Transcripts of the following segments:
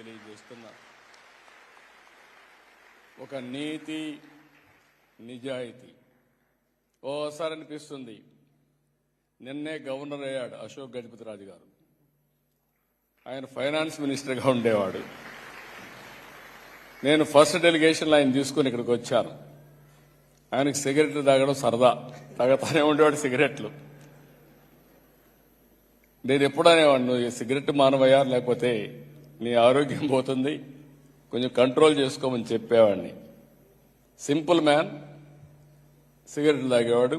తెలియజేస్తున్నా. ఒక నీతి నిజాయితీ ఓసారి అనిపిస్తుంది. నిన్నే గవర్నర్ అయ్యాడు అశోక్ గజపతిరాజు గారు. ఆయన ఫైనాన్స్ మినిస్టర్గా ఉండేవాడు. నేను ఫస్ట్ డెలిగేషన్లో ఆయన తీసుకుని ఇక్కడికి వచ్చాను. ఆయనకు సిగరెట్లు తాగడం సరదా, తాగతానే ఉండేవాడు సిగరెట్లు. నేను ఎప్పుడు అనేవాడు, నువ్వు సిగరెట్ మానవయ్యా, లేకపోతే నీ ఆరోగ్యం పోతుంది, కొంచెం కంట్రోల్ చేసుకోమని చెప్పేవాడిని. సింపుల్ మ్యాన్, సిగరెట్లు తాగేవాడు.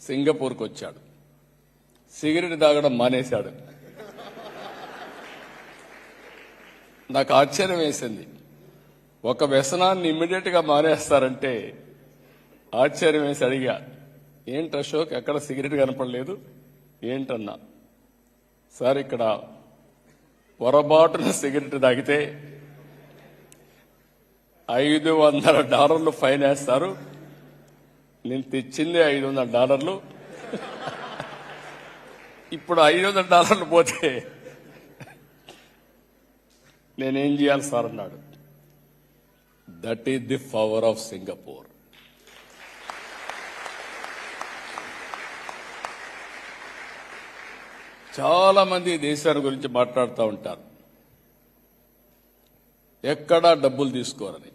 సింగపూర్కి వచ్చాడు, సిగరెట్ తాగడం మానేశాడు. నాకు ఆశ్చర్యం వేసింది. ఒక వ్యసనాన్ని ఇమ్మీడియట్గా మానేస్తారంటే ఆశ్చర్యం వేసి అడిగా, ఏంటి అశోక్, ఎక్కడ సిగరెట్ కనపడలేదు ఏంటన్నా. సార్, ఇక్కడ పొరపాటున సిగరెట్ తాగితే $500 ఫైన్ వేస్తారు. నేను తెచ్చిందే $500. ఇప్పుడు $500 పోతే నేనేం చేయాలి సార్ అన్నాడు. That is the power of Singapore. చాలా మంది దేశాన్ని గురించి మాట్లాడుతూ ఉంటారు, ఎక్కడా డబ్బులు తీసుకోరని.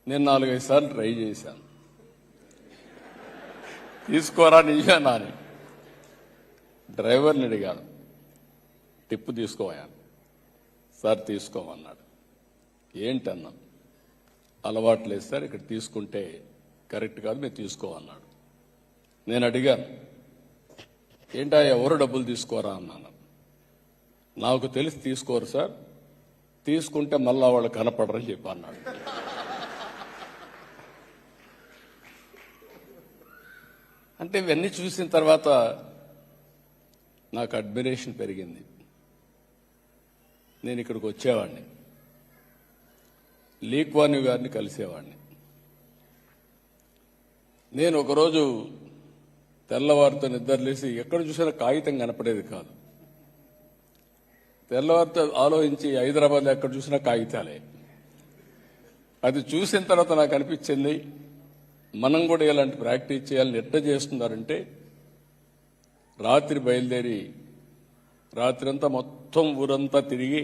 నేను 4-5 సార్లు ట్రై చేశాను, తీసుకోరా నిజమేనా అని. డ్రైవర్ని అడిగాను, టిప్పు తీసుకోవాను. సార్ తీసుకోమన్నాడు. ఏంటన్నా, అలవాటు లేదు సార్, ఇక్కడ తీసుకుంటే కరెక్ట్ కాదు, మీరు తీసుకోమన్నాడు. నేను అడిగాను, ఏంటా ఎవరు డబ్బులు తీసుకోరా అన్నాను. నాకు తెలిసి తీసుకోరు సార్, తీసుకుంటే మళ్ళా వాళ్ళు కనపడరని చెప్పి అన్నాడు. అంటే ఇవన్నీ చూసిన తర్వాత నాకు అడ్మిరేషన్ పెరిగింది. నేను ఇక్కడికి వచ్చేవాడిని, లీ కువాన్ యూ గారిని కలిసేవాడిని. నేను ఒకరోజు తెల్లవారితో నిద్రలేసి ఎక్కడ చూసినా కాగితం కనపడేది కాదు. తెల్లవారితో ఆలోచించి హైదరాబాద్లో ఎక్కడ చూసినా కాగితాలే. అది చూసిన తర్వాత నాకు అనిపించింది, మనం కూడా ఇలాంటి ప్రాక్టీస్ చేయాలని. ఎట్లా చేస్తున్నారంటే, రాత్రి బయలుదేరి రాత్రంతా మొత్తం ఊరంతా తిరిగి